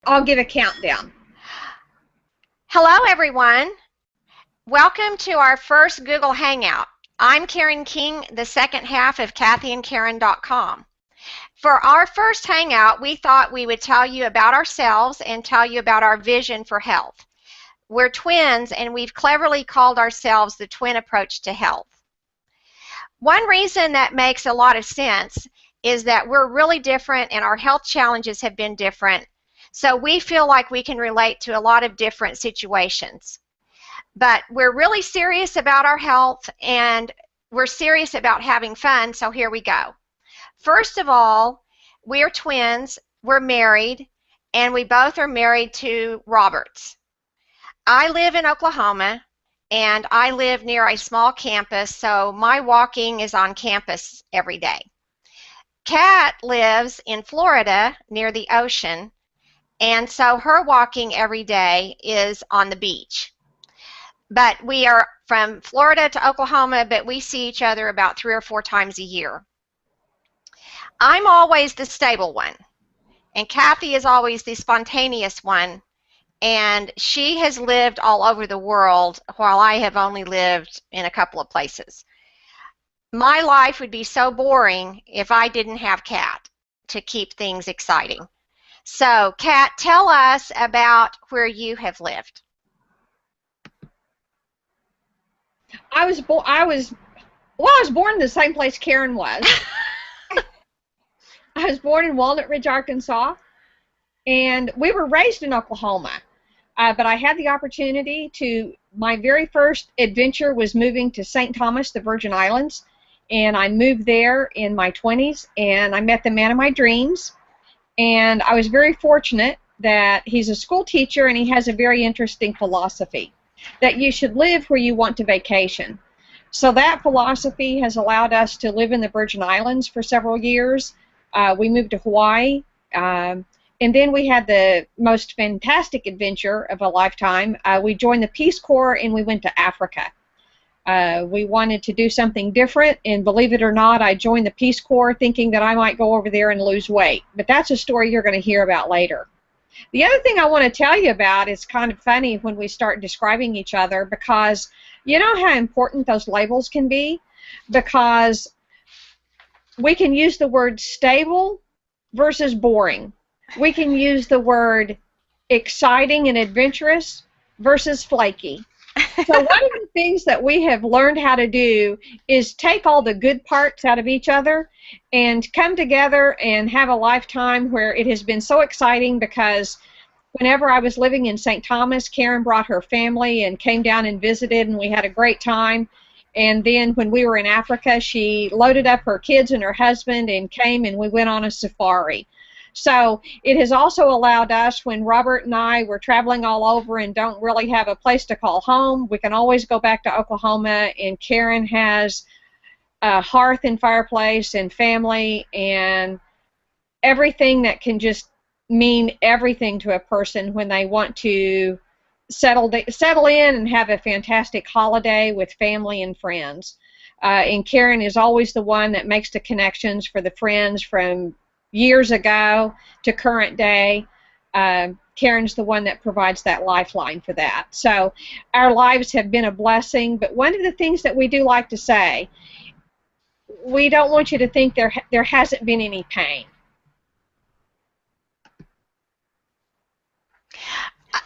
I'll give a countdown. Hello, everyone. Welcome to our first Google Hangout. I'm Karen King, the second half of KathyandKaren.com. For our first Hangout, we thought we would tell you about ourselves and tell you about our vision for health. We're twins, and we've cleverly called ourselves the twin approach to health. One reason that makes a lot of sense is that we're really different and our health challenges have been different. So we feel like we can relate to a lot of different situations. But we're really serious about our health and we're serious about having fun, so here we go. First of all, we're twins, we're married, and we both are married to Roberts. I live in Oklahoma and I live near a small campus, so my walking is on campus every day. Kat lives in Florida near the ocean, and so her walking every day is on the beach. But we are from Florida to Oklahoma, but we see each other about 3 or 4 times a year. I'm always the stable one, and Kathy is always the spontaneous one, and she has lived all over the world while I have only lived in a couple of places. My life would be so boring if I didn't have Kat to keep things exciting. So, Kat, tell us about where you have lived. I was born in the same place Karen was. I was born in Walnut Ridge, Arkansas, and we were raised in Oklahoma. But I had the opportunity to, my very first adventure was moving to St. Thomas, the Virgin Islands, and I moved there in my 20s, and I met the man of my dreams, and I was very fortunate that he's a school teacher, and he has a very interesting philosophy, that you should live where you want to vacation. So that philosophy has allowed us to live in the Virgin Islands for several years. We moved to Hawaii, and then we had the most fantastic adventure of a lifetime. We joined the Peace Corps, and we went to Africa. We wanted to do something different, and believe it or not, I joined the Peace Corps thinking that I might go over there and lose weight. But that's a story you're going to hear about later. The other thing I want to tell you about is kind of funny when we start describing each other, because you know how important those labels can be? Because we can use the word stable versus boring. We can use the word exciting and adventurous versus flaky. So one of the things that we have learned how to do is take all the good parts out of each other and come together and have a lifetime where it has been so exciting, because whenever I was living in St. Thomas, Karen brought her family and came down and visited, and we had a great time. And then when we were in Africa, she loaded up her kids and her husband and came, and we went on a safari. So it has also allowed us, when Robert and I were traveling all over and don't really have a place to call home, we can always go back to Oklahoma, and Karen has a hearth and fireplace and family and everything that can just mean everything to a person when they want to settle in and have a fantastic holiday with family and friends. And Karen is always the one that makes the connections for the friends from years ago to current day. Karen's the one that provides that lifeline for that. So our lives have been a blessing, but one of the things that we do like to say, we don't want you to think there hasn't been any pain.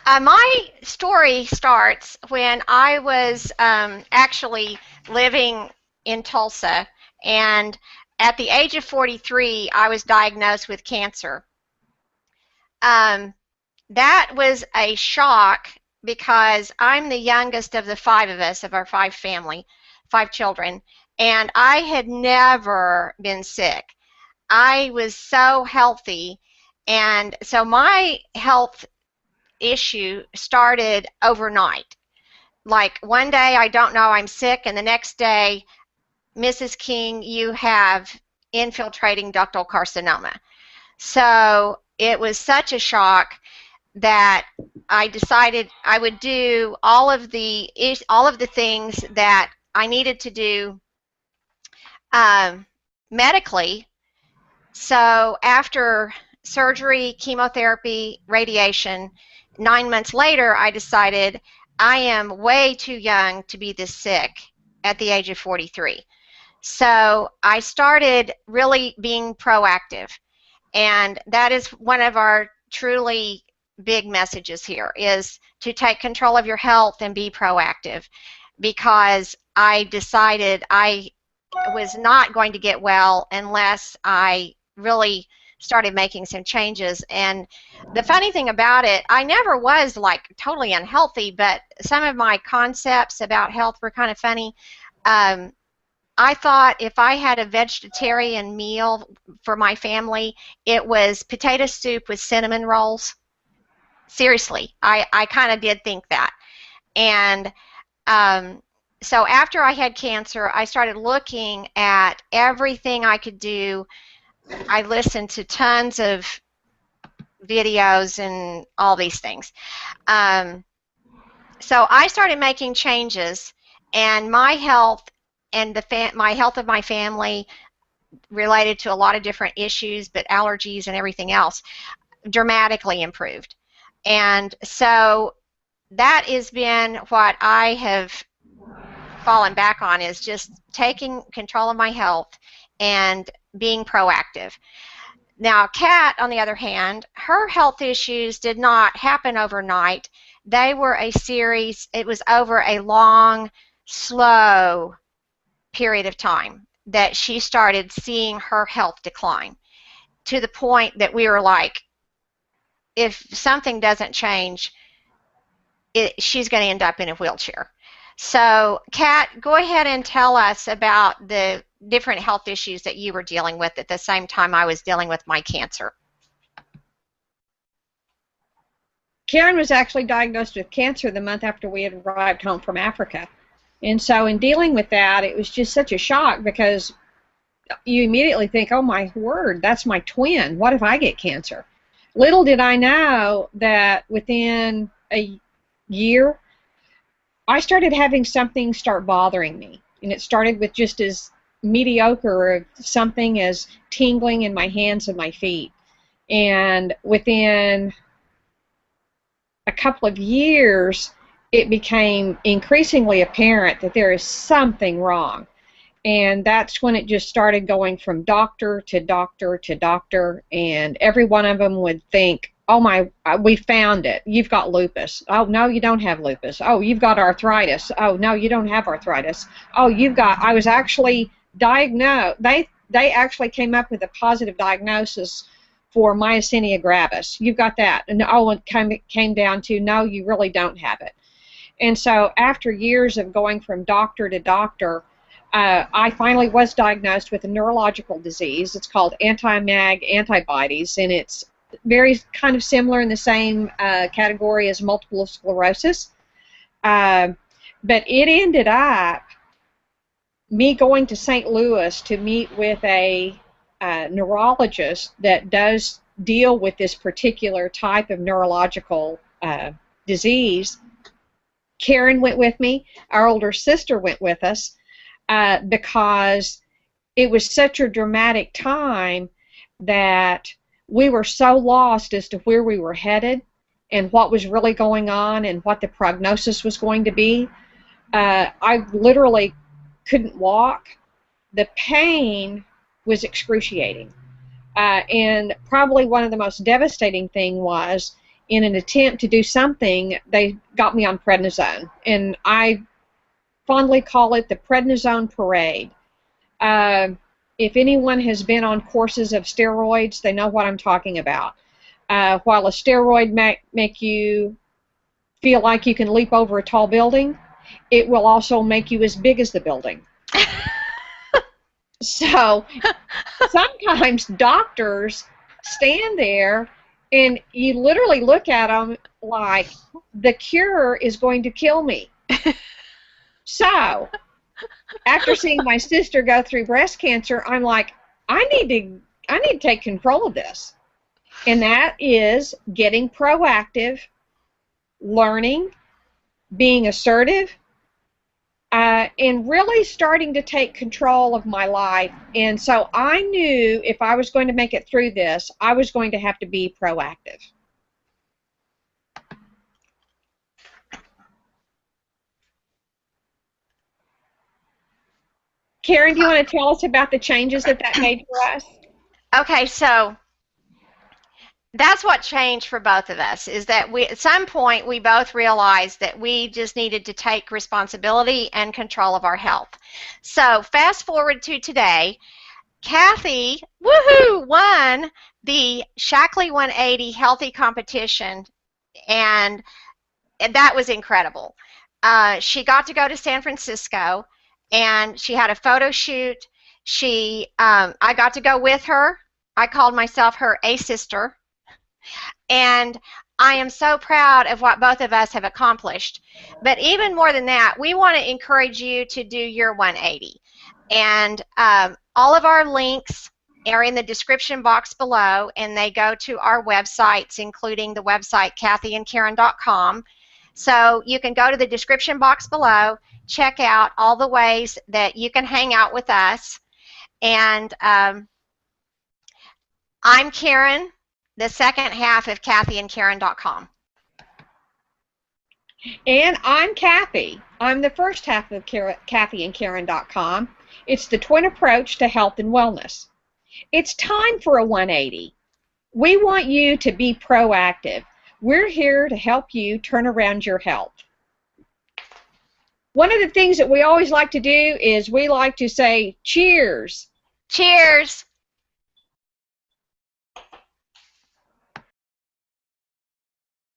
My story starts when I was actually living in Tulsa, and at the age of 43, I was diagnosed with cancer. That was a shock because I'm the youngest of the 5 of us, of our 5 children, and I had never been sick. I was so healthy, and so my health issue started overnight. Like one day I don't know I'm sick, and the next day, Mrs. King, you have infiltrating ductal carcinoma. So it was such a shock that I decided I would do all of the things that I needed to do medically. So after surgery, chemotherapy, radiation. 9 months later, I decided I am way too young to be this sick at the age of 43. So I started really being proactive. And that is one of our truly big messages here, is to take control of your health and be proactive, because I decided I was not going to get well unless I really started making some changes. And the funny thing about it, I never was like totally unhealthy, but some of my concepts about health were kind of funny. I thought if I had a vegetarian meal for my family, it was potato soup with cinnamon rolls. Seriously, I kind of did think that. And so after I had cancer, I started looking at everything I could do. I listened to tons of videos and all these things. So I started making changes, and my health and my health of my family, related to a lot of different issues, but allergies and everything else, dramatically improved. And so that has been what I have fallen back on, is just taking control of my health and being proactive. Now, Kat, on the other hand, her health issues did not happen overnight. They were a series. It was over a long, slow period of time that she started seeing her health decline, to the point that we were like, if something doesn't change, she's going to end up in a wheelchair. So, Kat, go ahead and tell us about the different health issues that you were dealing with at the same time I was dealing with my cancer. Karen was actually diagnosed with cancer the month after we had arrived home from Africa. And so in dealing with that, it was just such a shock, because you immediately think, oh my word, that's my twin. What if I get cancer? Little did I know that within a year, I started having something start bothering me. And it started with just as mediocre of something as tingling in my hands and my feet. And within a couple of years, it became increasingly apparent that there is something wrong. And that's when it just started going from doctor to doctor to doctor, and every one of them would think, oh my, we found it. You've got lupus. Oh, no, you don't have lupus. Oh, you've got arthritis. Oh, no, you don't have arthritis. Oh, I was actually diagnosed. They actually came up with a positive diagnosis for myasthenia gravis. You've got that. And it came down to, no, you really don't have it. And so after years of going from doctor to doctor, I finally was diagnosed with a neurological disease. It's called anti-MAG antibodies, and it's very kind of similar in the same category as multiple sclerosis. But it ended up me going to St. Louis to meet with a neurologist that does deal with this particular type of neurological disease. Karen went with me. Our older sister went with us because it was such a dramatic time that we were so lost as to where we were headed and what was really going on and what the prognosis was going to be. I literally couldn't walk. The pain was excruciating. And probably one of the most devastating thing was, in an attempt to do something, they got me on prednisone. And I fondly call it the Prednisone Parade. If anyone has been on courses of steroids, they know what I'm talking about. While a steroid make you feel like you can leap over a tall building, it will also make you as big as the building. So sometimes doctors stand there and you literally look at them like, the cure is going to kill me. So after seeing my sister go through breast cancer, I'm like, I need to take control of this. And that is getting proactive, learning, being assertive, and really starting to take control of my life. And so I knew if I was going to make it through this, I was going to have to be proactive. Karen, do you want to tell us about the changes that made for us? Okay, so that's what changed for both of us, is that at some point we both realized that we just needed to take responsibility and control of our health. So fast forward to today, Kathy, woohoo, won the Shaklee 180 Healthy Competition, and that was incredible. She got to go to San Francisco, and she had a photo shoot. I got to go with her. I called myself her A-sister. And I am so proud of what both of us have accomplished. But even more than that, we want to encourage you to do your 180. And all of our links are in the description box below, and they go to our websites, including the website KathyandKaren.com. So you can go to the description box below, check out all the ways that you can hang out with us. And I'm Karen, the second half of KathyandKaren.com. And I'm Kathy. I'm the first half of KathyandKaren.com. It's the twin approach to health and wellness. It's time for a 180. We want you to be proactive. We're here to help you turn around your health. One of the things that we always like to do is we like to say cheers. Cheers.